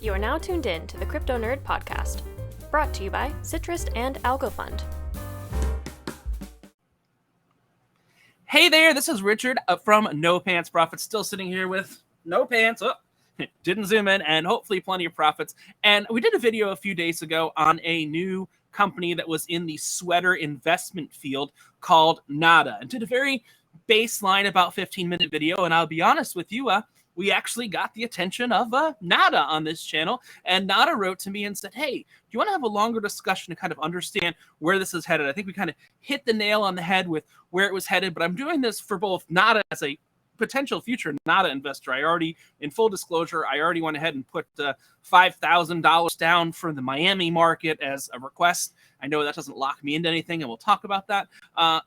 You are now tuned in to the KryptoNurd podcast, brought to you by Citrus and ALGO Fund. Hey there, this is Richard from No Pants Profits, still sitting here with no pants. Oh, didn't zoom in, and hopefully plenty of profits. And we did a video a few days ago on a new company that was in the sweater investment field called NURD, and did a very baseline, about 15-minute video. And I'll be honest with you, we actually got the attention of NURD on this channel, and NURD wrote to me and said, hey, do you want to have a longer discussion to kind of understand where this is headed? I think we kind of hit the nail on the head with where it was headed, but I'm doing this for both NURD as a potential future NURD investor. I already, in full disclosure, I already went ahead and put $5,000 down for the Miami market as a request. I know that doesn't lock me into anything, and we'll talk about that.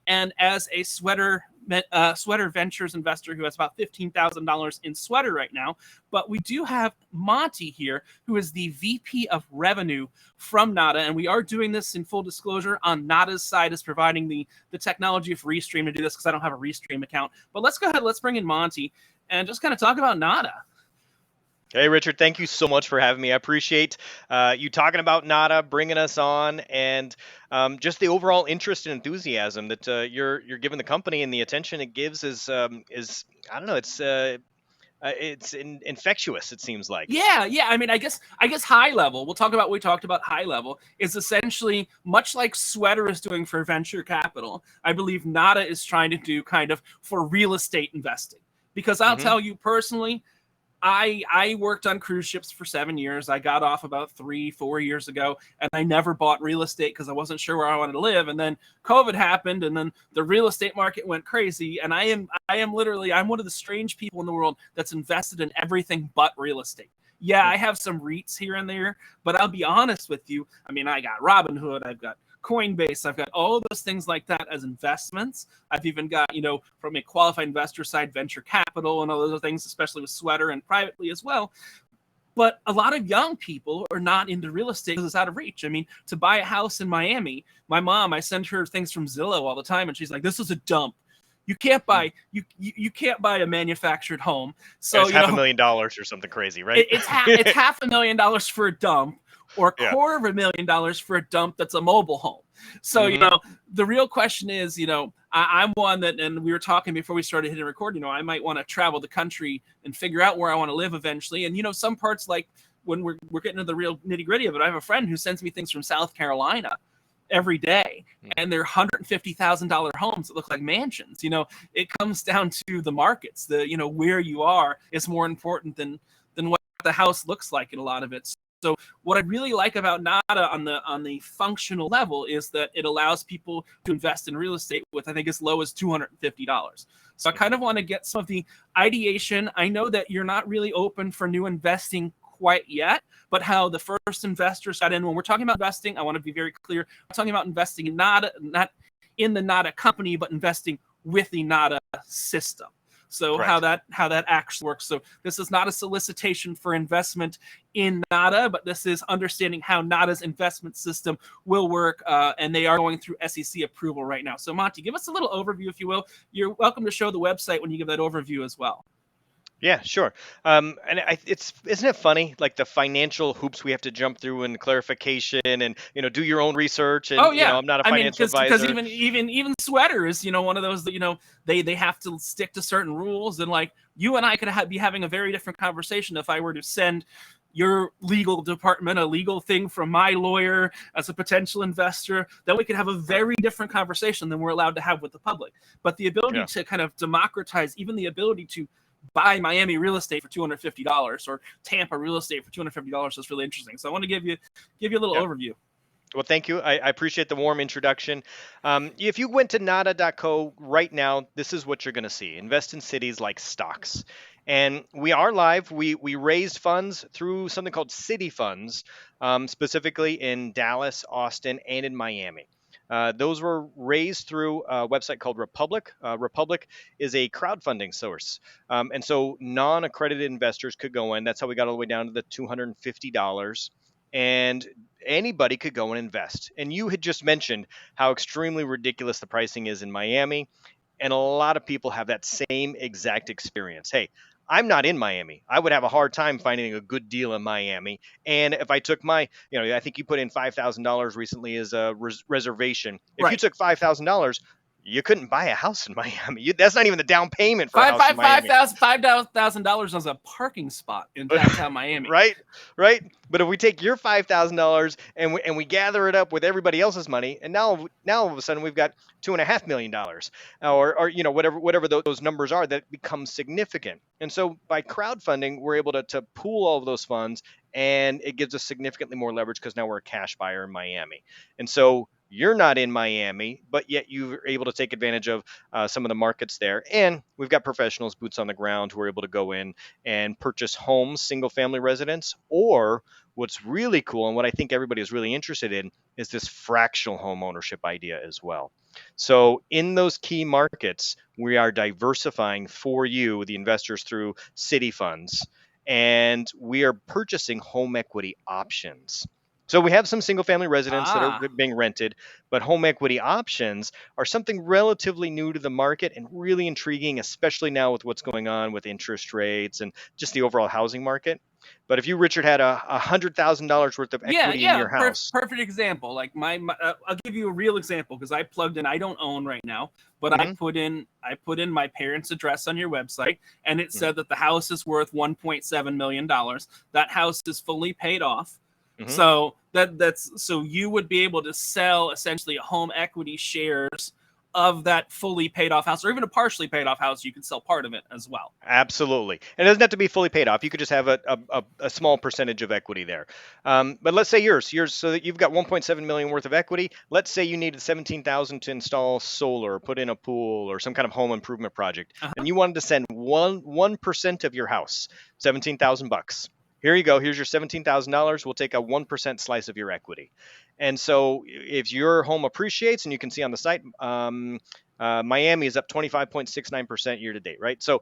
And as a Sweater Ventures investor who has about $15,000 in Sweater right now. But we do have Monty here, who is the VP of Revenue from NURD, and we are doing this in full disclosure on NURD's side, is providing the technology of Restream to do this because I don't have a Restream account. But let's go ahead, let's bring in Monty and just kind of talk about NURD. Hey, Richard, thank you so much for having me. I appreciate you talking about NURD, bringing us on, and just the overall interest and enthusiasm that you're giving the company, and the attention it gives is I don't know, it's infectious, it seems like. Yeah. I mean, I guess high level, we'll talk about what we talked about. High level is essentially much like Sweater is doing for venture capital. I believe NURD is trying to do kind of for real estate investing, because I'll tell you personally, I worked on cruise ships for 7 years. I got off about 3-4 years ago, and I never bought real estate because I wasn't sure where I wanted to live. And then COVID happened, and then the real estate market went crazy. And I am literally, I'm one of the strange people in the world that's invested in everything but real estate. Yeah, I have some REITs here and there, but I'll be honest with you. I mean, I got Robinhood, I've got Coinbase, I've got all of those things like that as investments. I've even got, from a qualified investor side, venture capital and all those things, especially with Sweater and privately as well. But a lot of young people are not into real estate because it's out of reach. I mean, to buy a house in Miami, my mom, I send her things from Zillow all the time, and she's like, this is a dump. You can't buy you can't buy a manufactured home. So it's $500,000 or something crazy, right? It's $500,000 for a dump, or $250,000 for a dump that's a mobile home. So, the real question is, I'm one that, and we were talking before we started hitting record, I might want to travel the country and figure out where I want to live eventually. And, some parts, like when we're getting into the real nitty gritty of it, I have a friend who sends me things from South Carolina every day, and they're $150,000 homes that look like mansions. It comes down to the markets. Where you are is more important than what the house looks like in a lot of it. So what I really like about NURD on the functional level is that it allows people to invest in real estate with, I think, as low as $250. So I kind of want to get some of the ideation. I know that you're not really open for new investing quite yet, but how the first investors got in. When we're talking about investing, I want to be very clear. I'm talking about investing in NURD, not in the NURD company, but investing with the NURD system. So Correct. how that actually works. So this is not a solicitation for investment in NURD, but this is understanding how NURD's investment system will work, and they are going through SEC approval right now. So Monty, give us a little overview, if you will. You're welcome to show the website when you give that overview as well. Yeah, sure. And isn't it funny, like the financial hoops we have to jump through, and clarification, and do your own research. And I'm not a financial advisor. Because even Sweater is one of those that they have to stick to certain rules, and like you and I could be having a very different conversation if I were to send your legal department a legal thing from my lawyer as a potential investor. Then we could have a very different conversation than we're allowed to have with the public. But the ability to kind of democratize, even the ability to buy Miami real estate for $250 or Tampa real estate for $250 is really interesting. So I want to give you a little overview. Well, thank you. I appreciate the warm introduction. If you went to nada.co right now, this is what you're going to see. Invest in cities like stocks. And we are live. We raised funds through something called City Funds, specifically in Dallas, Austin, and in Miami. Those were raised through a website called Republic. Republic is a crowdfunding source. And so non-accredited investors could go in. That's how we got all the way down to the $250. And anybody could go and invest. And you had just mentioned how extremely ridiculous the pricing is in Miami. And a lot of people have that same exact experience. Hey, I'm not in Miami. I would have a hard time finding a good deal in Miami. And if I took my, I think you put in $5,000 recently as a reservation. If you Right. took $5,000, you couldn't buy a house in Miami. That's not even the down payment for a Five house in five five Miami. thousand $5,000 as a parking spot in downtown Miami. Right. But if we take your $5,000 and we gather it up with everybody else's money, and now all of a sudden we've got $2.5 million, or whatever those numbers are, that becomes significant. And so by crowdfunding, we're able to pool all of those funds, and it gives us significantly more leverage because now we're a cash buyer in Miami. And so you're not in Miami, but yet you're able to take advantage of some of the markets there. And we've got professionals, boots on the ground, who are able to go in and purchase homes, single family residence, or what's really cool and what I think everybody is really interested in is this fractional home ownership idea as well. So in those key markets, we are diversifying for you, the investors, through city funds, and we are purchasing home equity options. So we have some single family residents that are being rented, but home equity options are something relatively new to the market and really intriguing, especially now with what's going on with interest rates and just the overall housing market. But if you, Richard, had $100,000 worth of equity in your house. Perfect example. Like I'll give you a real example because I plugged in. I don't own right now, but I put in my parents' address on your website, and it said that the house is worth $1.7 million. That house is fully paid off. So so you would be able to sell essentially a home equity shares of that fully paid off house, or even a partially paid off house. You can sell part of it as well. Absolutely. And it doesn't have to be fully paid off. You could just have a small percentage of equity there. But let's say yours, so that you've got 1.7 million worth of equity. Let's say you needed 17,000 to install solar, put in a pool, or some kind of home improvement project, and you wanted to send 1% of your house, $17,000. Here you go. Here's your $17,000. We'll take a 1% slice of your equity. And so if your home appreciates, and you can see on the site, Miami is up 25.69% year to date, right? So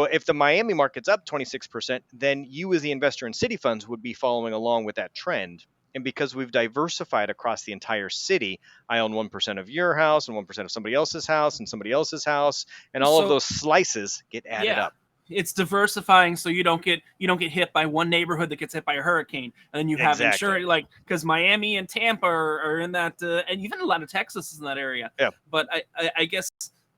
if the Miami market's up 26%, then you as the investor in city funds would be following along with that trend. And because we've diversified across the entire city, I own 1% of your house and 1% of somebody else's house and somebody else's house, and all of those slices get added up. It's diversifying, so you don't get hit by one neighborhood that gets hit by a hurricane, and then you have insurance, like, because Miami and Tampa are in that, and even a lot of Texas is in that area. Yeah. But I guess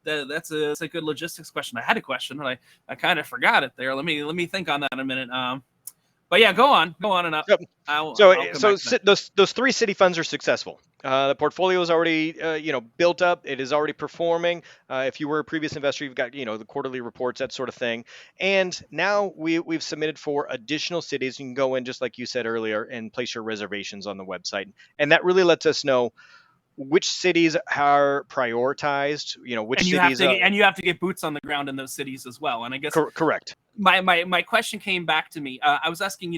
that's a good logistics question. I had a question, but I kind of forgot it there. Let me think on that in a minute. But yeah, go on and up. Those three city funds are successful. The portfolio is already built up. It is already performing. If you were a previous investor, you've got the quarterly reports, that sort of thing. And now we've submitted for additional cities. You can go in, just like you said earlier, and place your reservations on the website, and that really lets us know which cities are prioritized, which cities and you have to get boots on the ground in those cities as well. And I guess correct. My question came back to me. I was asking,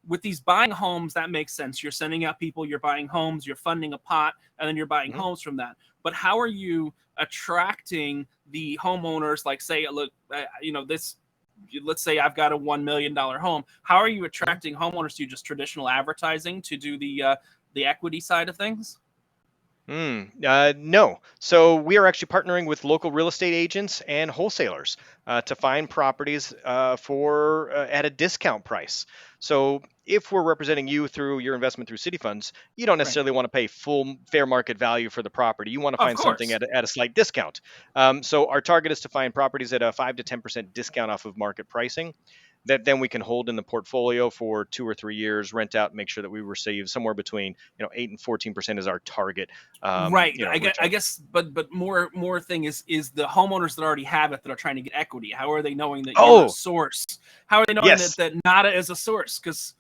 with these buying homes, that makes sense. You're sending out people, you're buying homes, you're funding a pot, and then you're buying homes from that. But how are you attracting the homeowners? Like, say, look, let's say I've got a $1 million home. How are you attracting homeowners to just traditional advertising to do the equity side of things? No. So we are actually partnering with local real estate agents and wholesalers to find properties at a discount price. So if we're representing you through your investment through city funds, you don't necessarily want to pay full fair market value for the property. You want to find something at a slight discount. So our target is to find properties at a 5 to 10% discount off of market pricing, that then we can hold in the portfolio for 2 or 3 years, rent out, make sure that we receive somewhere between 8 and 14% is our target. Right. I guess, but more thing is the homeowners that already have it that are trying to get equity. How are they knowing that you're a source? How are they knowing that NADA is a source? Because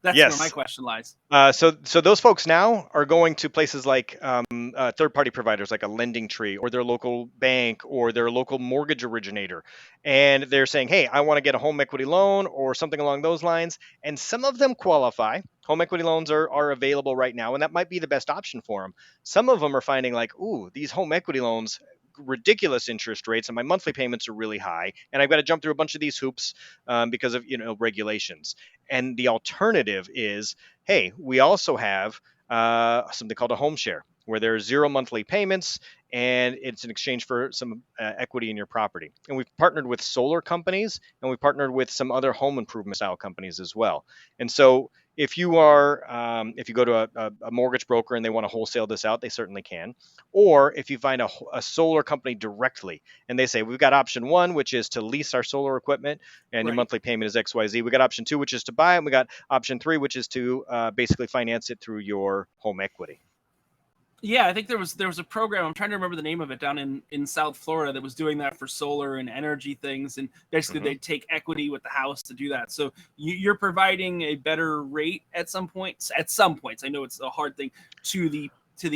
that's where my question lies. So those folks now are going to places like third-party providers like a lending tree, or their local bank, or their local mortgage originator. And they're saying, hey, I want to get a home equity loan or something along those lines. And some of them qualify. Home equity loans are available right now, and that might be the best option for them. Some of them are finding like, ooh, these home equity loans, ridiculous interest rates, and my monthly payments are really high, and I've got to jump through a bunch of these hoops because of regulations. And the alternative is, hey, we also have something called a home share. where there's 0 monthly payments, and it's in exchange for some equity in your property. And we've partnered with solar companies, and we've partnered with some other home improvement style companies as well. And so if you go to a mortgage broker and they want to wholesale this out, they certainly can. Or if you find a solar company directly and they say, we've got option 1, which is to lease our solar equipment and your Right. monthly payment is XYZ. We got option 2, which is to buy it. And we got option 3, which is to basically finance it through your home equity. Yeah, I think there was a program, I'm trying to remember the name of it, down in South Florida that was doing that for solar and energy things, and basically they'd take equity with the house to do that. So you're providing a better rate at some points. At some points, I know it's a hard thing to the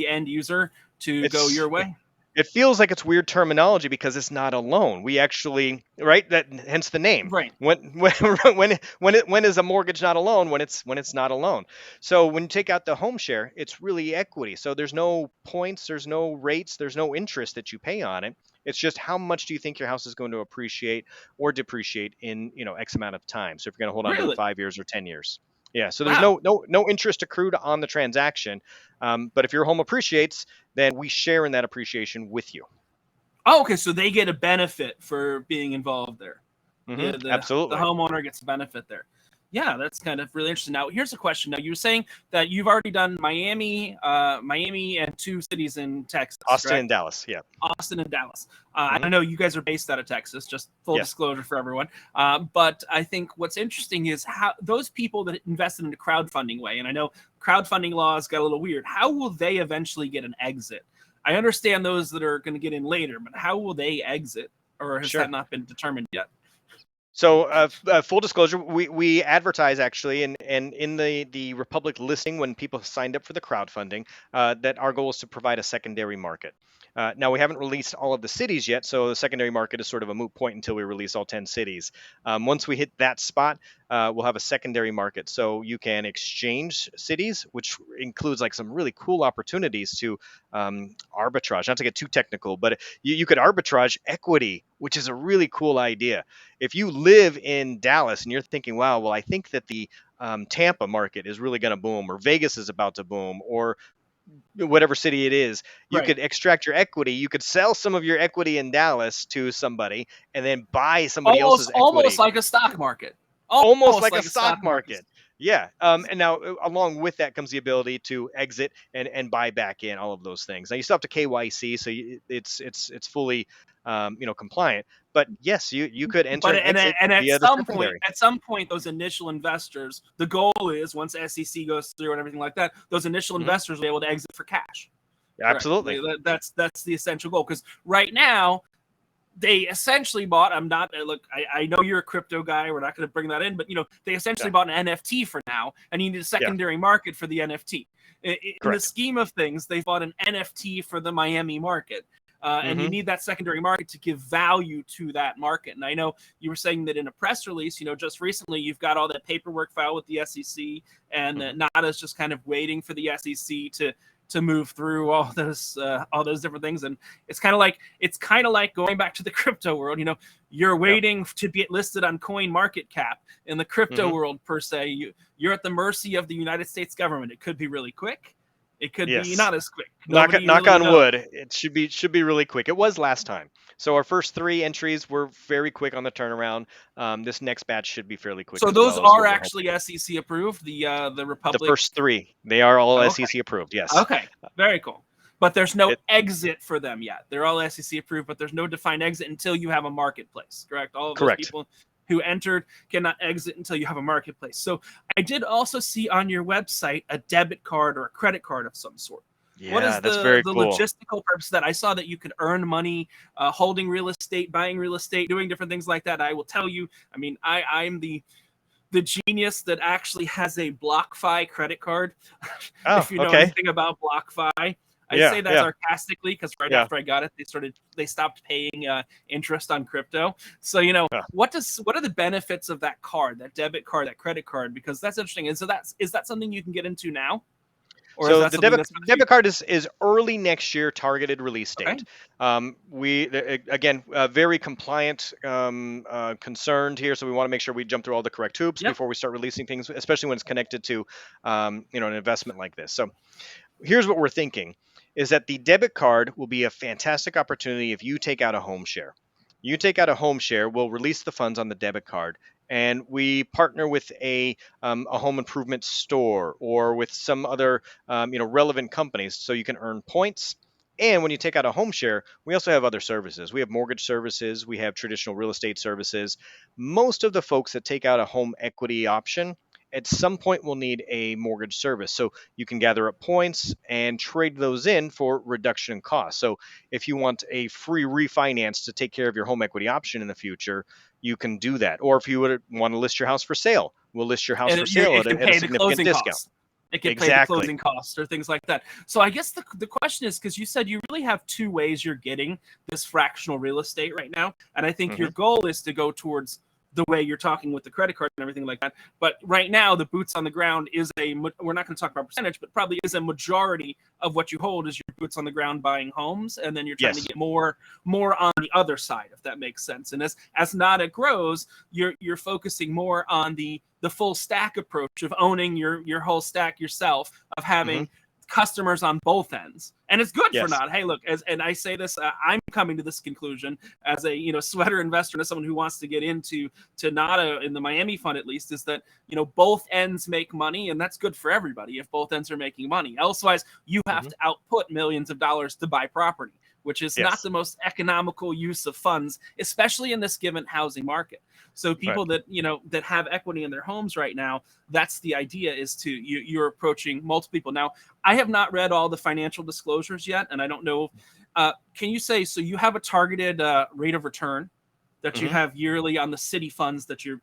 end user to go your way. It feels like it's weird terminology because it's not a loan. We actually, right? That hence the name. Right. When is a mortgage not a loan? When it's not a loan. So when you take out the home share, it's really equity. So there's no points, there's no rates, there's no interest that you pay on it. It's just how much do you think your house is going to appreciate or depreciate in X amount of time. So if you're going to hold on to it 5 years or 10 years. Yeah, so there's no interest accrued on the transaction, but if your home appreciates, then we share in that appreciation with you. Oh, okay, so they get a benefit for being involved there. Absolutely, the homeowner gets a benefit there. Yeah, that's kind of really interesting. Now, here's a question. Now, you were saying that you've already done Miami, and 2 cities in Texas. Austin, correct? and Dallas. Yeah. Austin and Dallas. I know you guys are based out of Texas, just full Yes. disclosure for everyone. But I think what's interesting is how those people that invested in a crowdfunding way, and I know crowdfunding laws got a little weird, how will they eventually get an exit? I understand those that are going to get in later, but how will they exit? Or has that not been determined yet? So full disclosure, we advertise actually, and in the Republic listing when people signed up for the crowdfunding, that our goal is to provide a secondary market. Now we haven't released all of the cities yet, so the secondary market is sort of a moot point until we release all 10 cities. Once we hit that spot, we'll have a secondary market. So you can exchange cities, which includes like some really cool opportunities to arbitrage, not to get too technical, but you could arbitrage equity, which is a really cool idea. If you live in Dallas and you're thinking, wow, well, I think that the Tampa market is really going to boom, or Vegas is about to boom, or whatever city it is, you could extract your equity. You could sell some of your equity in Dallas to somebody and then buy somebody else's equity. Almost like a stock market. Almost like a stock market. Yeah. And now along with that comes the ability to exit and buy back in, all of those things. Now you still have to KYC, so it's fully compliant. But yes, you could enter and at some point, those initial investors, the goal is once SEC goes through and everything like that, those initial investors will be able to exit for cash. Absolutely. That's the essential goal, because right now they essentially bought. I know you're a crypto guy. We're not going to bring that in, but they essentially bought an NFT for now, and you need a secondary market for the NFT. In the scheme of things, they bought an NFT for the Miami market. And you need that secondary market to give value to that market. And I know you were saying that in a press release, just recently you've got all that paperwork filed with the SEC, and NADA's just kind of waiting for the SEC to move through all those different things. And it's kind of like going back to the crypto world. You're waiting to get listed on Coin Market Cap. In the crypto world per se, you're at the mercy of the United States government. It could be really quick. It could be not as quick. Knock on wood. It should be really quick. It was last time. So our first 3 entries were very quick on the turnaround. This next batch should be fairly quick. So those are actually SEC approved. The Republic. The first 3, they are all SEC approved. Yes. Okay. Very cool. But there's no exit for them yet. They're all SEC approved, but there's no defined exit until you have a marketplace. Correct. All of those people who entered cannot exit until you have a marketplace. So I did also see on your website a debit card or a credit card of some sort. Yeah, what is that's very cool. Logistical purpose of that? I saw that you could earn money holding real estate, buying real estate, doing different things like that. I will tell you, I'm the genius that actually has a BlockFi credit card. If you know anything about BlockFi. I say that sarcastically because after I got it, they stopped paying interest on crypto. So what are the benefits of that card, that debit card, that credit card? Because that's interesting. And so is that something you can get into now? Or so the debit card is early next year, targeted release date. We again very compliant, concerned here, so we want to make sure we jump through all the correct hoops before we start releasing things, especially when it's connected to an investment like this. So here's what we're thinking. is that the debit card will be a fantastic opportunity if you take out a home share. You take out a home share, we'll release the funds on the debit card, and we partner with a home improvement store or with some other relevant companies, so you can earn points. And when you take out a home share, we also have other services. We have mortgage services, we have traditional real estate services. Most of the folks that take out a home equity option at some point will need a mortgage service. So you can gather up points and trade those in for reduction in cost. So if you want a free refinance to take care of your home equity option in the future, you can do that. Or if you would want to list your house for sale, we'll list your house And for sale it can at a pay the significant closing discount. costs. It can pay the Exactly. closing costs or things like that. So I guess the question is, because you said you really have two ways you're getting this fractional real estate right now. And I think your goal is to go towards the way you're talking with the credit card and everything like that. But right now, the boots on the ground is we're not going to talk about percentage, but probably is a majority of what you hold is your boots on the ground buying homes. And then you're trying to get more on the other side, if that makes sense. And as NADA grows, you're focusing more on the full stack approach of owning your whole stack yourself, of having customers on both ends. And it's good for NADA. Hey, look, and I say this, I'm coming to this conclusion as a sweater investor and as someone who wants to get into NADA in the Miami fund, at least, is that both ends make money, and that's good for everybody if both ends are making money. Elsewise, you have to output millions of dollars to buy property, which is not the most economical use of funds, especially in this given housing market. So people that that have equity in their homes right now, that's the idea, is to you're approaching multiple people. Now, I have not read all the financial disclosures yet, and I don't know. Can you say, so you have a targeted rate of return that you have yearly on the city funds that you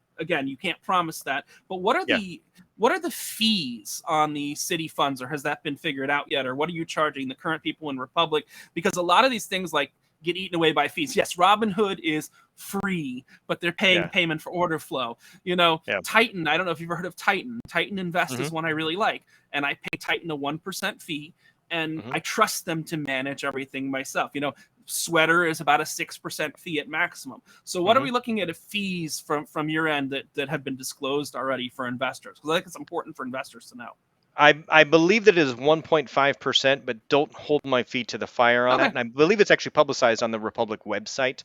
can't promise that, but what are the fees on the city funds, or has that been figured out yet? Or what are you charging the current people in Republic? Because a lot of these things get eaten away by fees. Yes, Robinhood is free, but they're paying payment for order flow. Titan, I don't know if you've ever heard of Titan. Titan Invest is one I really like, and I pay Titan a 1% fee, and I trust them to manage everything myself. Sweater is about a 6% fee at maximum. So what are we looking at fees from your end that have been disclosed already for investors? Because I think it's important for investors to know. I believe that it is 1.5%, but don't hold my feet to the fire on that. And I believe it's actually publicized on the Republic website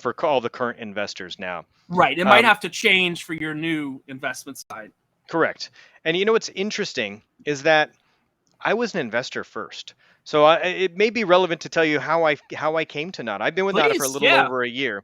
for all the current investors now. Right. It might have to change for your new investment side. Correct. And what's interesting is that I was an investor first. So it may be relevant to tell you how I came to NADA. I've been with NADA for a little over a year,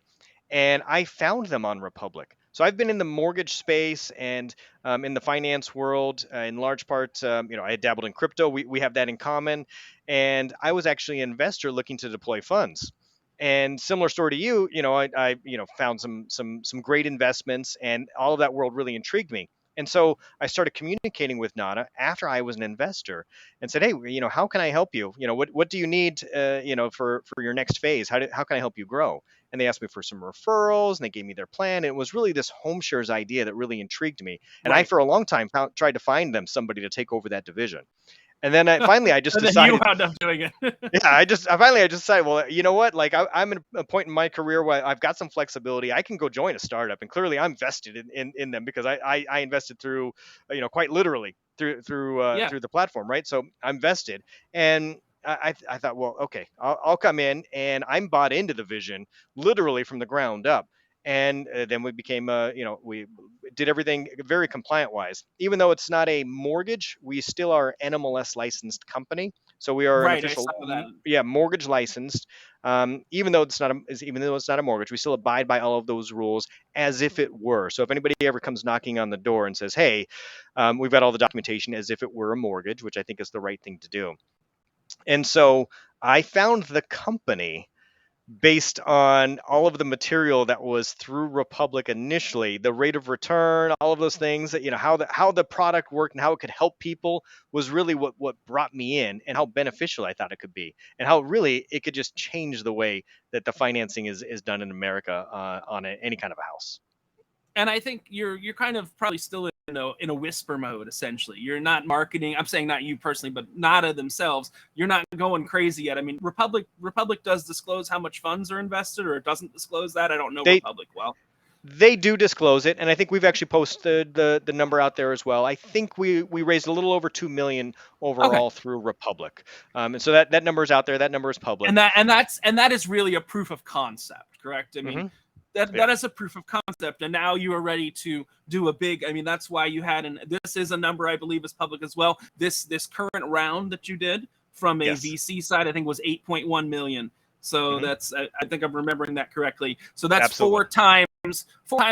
and I found them on Republic. So I've been in the mortgage space and in the finance world in large part. I had dabbled in crypto. We have that in common. And I was actually an investor looking to deploy funds. And similar story to you, I found some great investments, and all of that world really intrigued me. And so I started communicating with NADA after I was an investor and said, hey, how can I help you? What do you need, for your next phase? How can I help you grow? And they asked me for some referrals, and they gave me their plan. And it was really this home shares idea that really intrigued me. And I, for a long time, tried to find them somebody to take over that division. And then finally, I just decided. You wound up doing it. I finally decided, well, you know what? Like I'm at a point in my career where I've got some flexibility. I can go join a startup, and clearly I'm vested in them because I invested through, quite literally through the platform, right? So I'm vested, and I thought, well, okay, I'll come in, and I'm bought into the vision literally from the ground up. And then we became, we did everything very compliant wise. Even though it's not a mortgage, we still are NMLS licensed company. So we are an official, mortgage licensed. Even though it's not a mortgage, we still abide by all of those rules as if it were. So if anybody ever comes knocking on the door and says, hey, we've got all the documentation as if it were a mortgage, which I think is the right thing to do. And so I found the company based on all of the material that was through Republic initially, the rate of return, all of those things, that how the product worked and how it could help people was really what brought me in, and how beneficial I thought it could be, and how really it could just change the way that the financing is done in America on any kind of a house. And I think you're kind of probably still in a whisper mode, essentially. You're not marketing. I'm saying not you personally, but NADA themselves. You're not going crazy yet. I mean, Republic does disclose how much funds are invested, or it doesn't disclose that. I don't know Republic well. They do disclose it, and I think we've actually posted the number out there as well. I think we raised a little over 2 million Okay. overall through Republic, and so that number is out there. That number is public. That is really a proof of concept, correct? I mean, Yeah. that is a proof of concept, and now you are ready to do a big. I mean, that's why you had this is a number I believe is public as well. This current round that you did from a Yes. VC side, I think was 8.1 million. So that's I think I'm remembering that correctly. So that's Absolutely. four times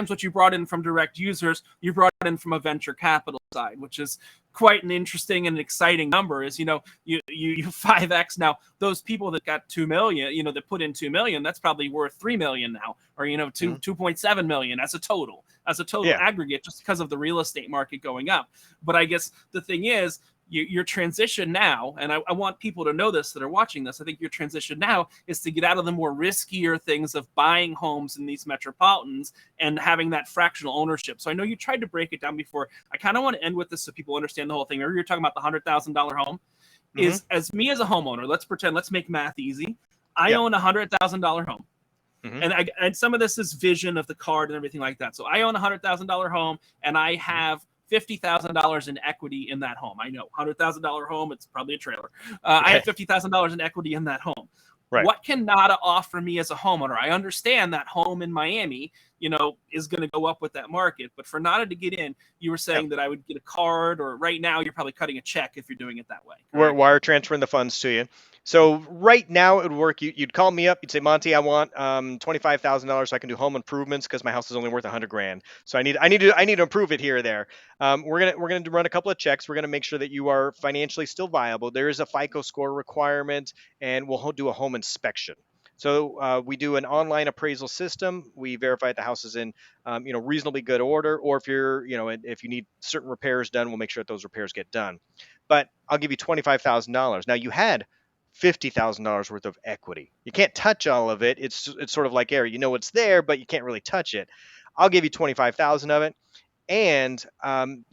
what you brought in from direct users. You brought in from a venture capital side, which is quite an interesting and exciting number. Is you 5x now. Those people that got 2 million, that put in 2 million, that's probably worth 3 million now, or 2.7 million as a total aggregate, just because of the real estate market going up. But I guess the thing is, your transition now, and I want people to know this that are watching this, I think your transition now is to get out of the more riskier things of buying homes in these metropolitans and having that fractional ownership. So I know you tried to break it down before. I kind of want to end with this so people understand the whole thing. Remember you're talking about the $100,000 home? Is as me as a homeowner, let's make math easy. I own a $100,000 home. And some of this is vision of the card and everything like that. So I own a $100,000 home, and I have $50,000 in equity in that home. I know, $100,000 home, it's probably a trailer. I have $50,000 in equity in that home. Right. What can NADA offer me as a homeowner? I understand that home in Miami, is going to go up with that market. But for NADA to get in, you were saying that I would get a card, or right now you're probably cutting a check if you're doing it that way. We're wire transferring the funds to you. So right now it would work. You'd call me up. You'd say, Monty, I want $25,000 so I can do home improvements because my house is only worth $100,000. So I need to improve it here or there. We're gonna run a couple of checks. We're gonna make sure that you are financially still viable. There is a FICO score requirement, and we'll do a home inspection. So we do an online appraisal system. We verify the house is in, reasonably good order, or if you need certain repairs done, we'll make sure that those repairs get done. But I'll give you $25,000. Now you had $50,000 worth of equity. You can't touch all of it. It's sort of like air. It's there, but you can't really touch it. I'll give you 25,000 of it, and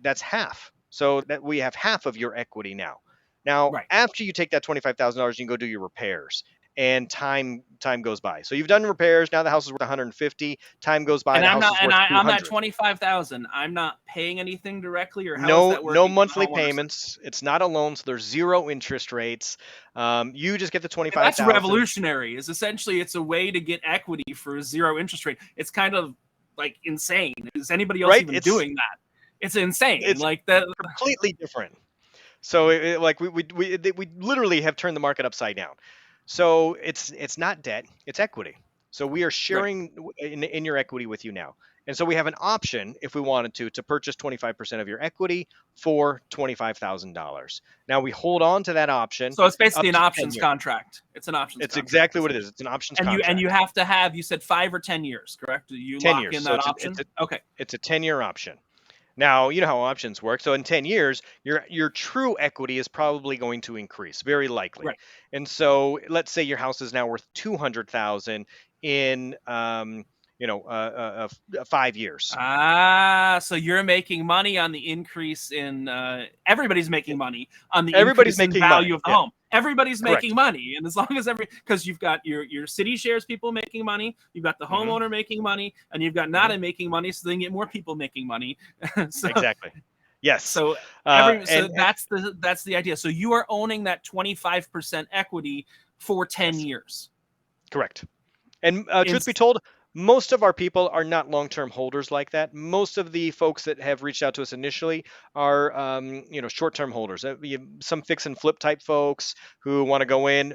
that's half. So that we have half of your equity now. Now, after you take that $25,000, you can go do your repairs. And time goes by. So you've done repairs. Now the house is worth 150. Time goes by. And I'm at 25,000. I'm not paying anything directly, or how is that working? No monthly payments. It's not a loan, so there's zero interest rates. You just get the 25,000. That's revolutionary. It's a way to get equity for zero interest rate. It's kind of like insane. Is anybody else even doing that? It's insane. It's like that. Completely different. So we literally have turned the market upside down. So it's not debt, it's equity. So we are sharing in your equity with you now. And so we have an option, if we wanted to purchase 25% of your equity for $25,000. Now we hold on to that option. So it's basically an options contract. It's an options contract. It's exactly what it is. It's an options contract. And you have to have, you said 5 or 10 years, correct? You 10 lock years. in that option? Okay. It's a 10-year option. Now, you know how options work. So in 10 years, your true equity is probably going to increase, very likely. Right. And so let's say your house is now worth $200,000 in 5 years. So you're making money on the increase in everybody's making money on the increase in value of the home. Everybody's making money, and as long as because you've got your city shares people making mone, you've got the homeowner making money, and you've got NADA making money, so they can get more people making money. Exactly. Yes. So that's the idea. So you are owning that 25% equity for 10 years. Correct. And truth be told, most of our people are not long-term holders like that. Most of the folks that have reached out to us initially are, short-term holders. Some fix and flip type folks who want to go in,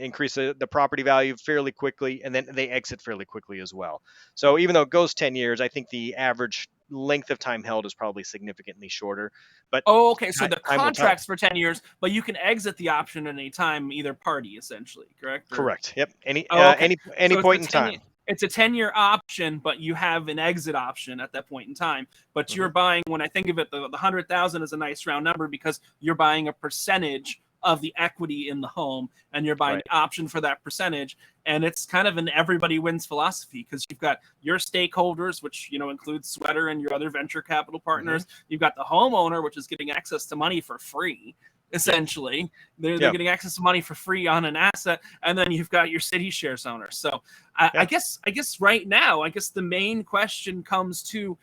increase the property value fairly quickly, and then they exit fairly quickly as well. So even though it goes 10 years, I think the average length of time held is probably significantly shorter. But okay. So the contract's for 10 years, but you can exit the option at any time, either party, essentially, correct? Correct. Yep. Any point in time. It's a 10-year option, but you have an exit option at that point in time. But you're buying, when I think of it, the 100,000 is a nice round number because you're buying a percentage of the equity in the home, and you're buying the option for that percentage. And it's kind of an everybody wins philosophy because you've got your stakeholders, which includes Sweater and your other venture capital partners. You've got the homeowner, which is getting access to money for free. essentially. They're Yeah. getting access to money for free on an asset, and then you've got your city shares owners. So I guess right now, the main question comes to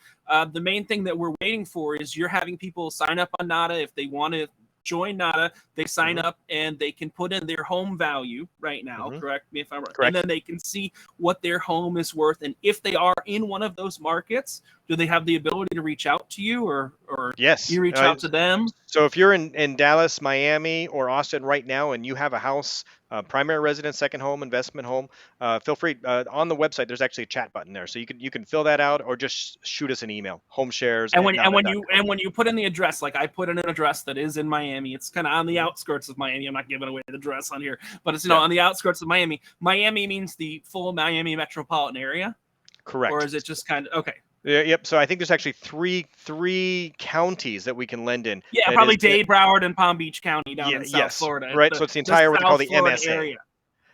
the main thing that we're waiting for is you're having people sign up on Nada. If they want to join Nada, they sign up and they can put in their home value right now. Correct me if I'm wrong. Correct. And then they can see what their home is worth. And if they are in one of those markets, do they have the ability to reach out to you, or Yes. you reach out to them? So if you're in Dallas, Miami, or Austin right now, and you have a house, primary residence, second home, investment home, feel free. On the website, there's actually a chat button there, so you can fill that out, or just shoot us an email. Homeshares. And when you put in the address, like I put in an address that is in Miami, it's kind of on the outskirts of Miami. I'm not giving away the address on here, but it's on the outskirts of Miami. Miami means the full Miami metropolitan area. Correct. Or is it just kind of okay? Yeah, yep. So I think there's actually three counties that we can lend in. Yeah, probably Dade, Broward, and Palm Beach County down in South Florida. Right. So it's the entire what they call the MSA area.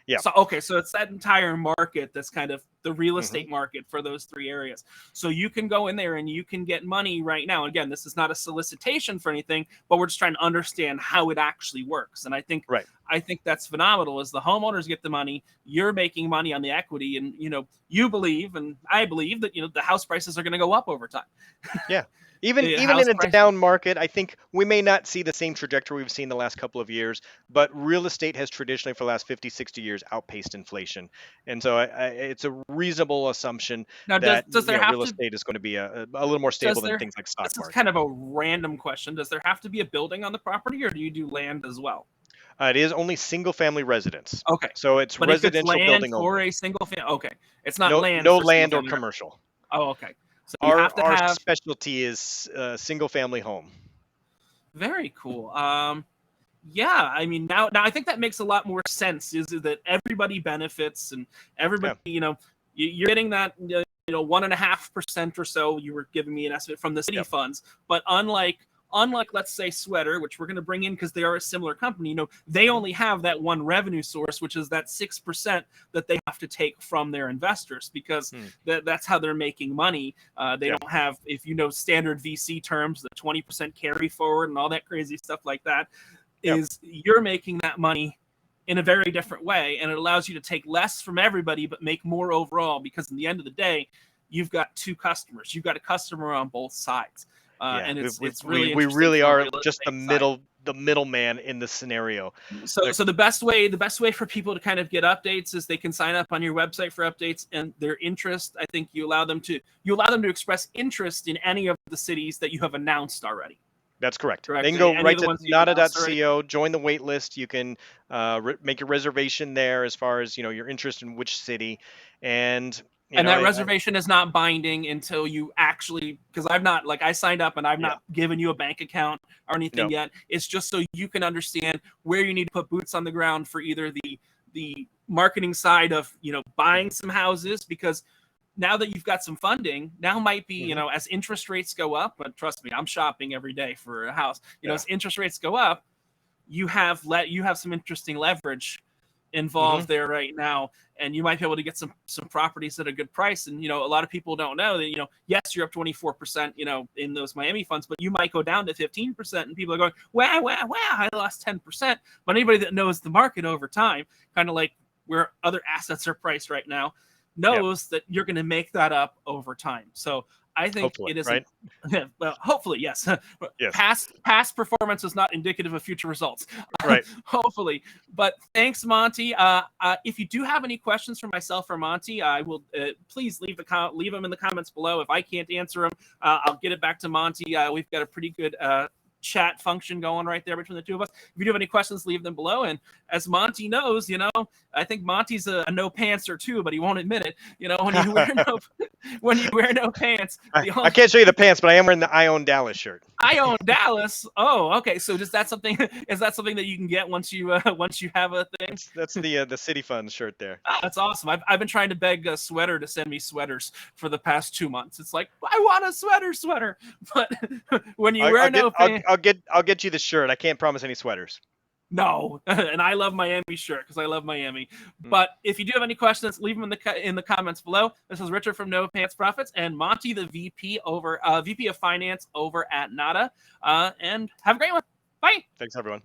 Yeah. So it's that entire market that's kind of the real estate market for those three areas. So you can go in there and you can get money right now. Again, this is not a solicitation for anything, but we're just trying to understand how it actually works. And I think that's phenomenal. As the homeowners get the money, you're making money on the equity, and you believe, and I believe that the house prices are going to go up over time. Yeah. Even in a down market, I think we may not see the same trajectory we've seen the last couple of years, but real estate has traditionally for the last 50, 60 years outpaced inflation. And so it's a reasonable assumption that real estate is going to be a little more stable than things like stock market. This is kind of a random question. Does there have to be a building on the property, or do you do land as well? It is only single-family residence. Okay. So it's residential building or only. a single family. Okay. It's not land. No land or commercial. Oh, okay. So our specialty is single-family home. Very cool. Yeah, I mean now I think that makes a lot more sense. Is that everybody benefits, and everybody, you're getting that 1.5% or so. You were giving me an estimate from the city funds, but unlike let's say Sweater, which we're going to bring in because they are a similar company, they only have that one revenue source, which is that 6% that they have to take from their investors, because that's how they're making money. They don't have, if standard VC terms, the 20% carry forward and all that crazy stuff like that. Is you're making that money in a very different way, and it allows you to take less from everybody but make more overall, because in the end of the day, you've got two customers. You've got a customer on both sides. And it's really we really are just the middleman in this scenario. So the best way for people to kind of get updates is they can sign up on your website for updates, and their interest, I think you allow them to express interest in any of the cities that you have announced already. That's correct. Correct. They can go right to nada.co, join the wait list. You can make your reservation there as far as your interest in which city, and that reservation is not binding until you actually, because I signed up and I've not given you a bank account or anything yet. It's just so you can understand where you need to put boots on the ground for either the marketing side of buying some houses, because now that you've got some funding, now might be as interest rates go up. But trust me, I'm shopping every day for a house. As interest rates go up, you have some interesting leverage involved there right now, and you might be able to get some properties at a good price. And a lot of people don't know that yes, you're up 24% in those Miami funds, but you might go down to 15%, and people are going, wow, I lost 10%. But anybody that knows the market over time, kind of like where other assets are priced right now, knows that you're going to make that up over time. So I think hopefully, it is right? Well, hopefully, yes. Yes. Past performance is not indicative of future results. Right. Hopefully. But thanks, Monty. If you do have any questions for myself or Monty, I will please leave them in the comments below. If I can't answer them, I'll get it back to Monty. We've got a pretty good chat function going right there between the two of us. If you do have any questions, leave them below. And as Monty knows, I think Monty's a no pantser too, but he won't admit it. When you wear no pants. I can't show you the pants, but I am wearing the I Own Dallas shirt. I Own Dallas. Oh, okay. So is that something that you can get once you have a thing? That's the City Funds shirt there. Oh, that's awesome. I've been trying to beg a Sweater to send me sweaters for the past 2 months. It's like, I want a sweater. But when you wear no pants, I'll get you the shirt. I can't promise any sweaters. No, and I love Miami shirt because I love Miami. But if you do have any questions, leave them in the comments below. This is Richard from No Pants Profits, and Monty, the VP of Finance over at Nada. And have a great one. Bye. Thanks, everyone.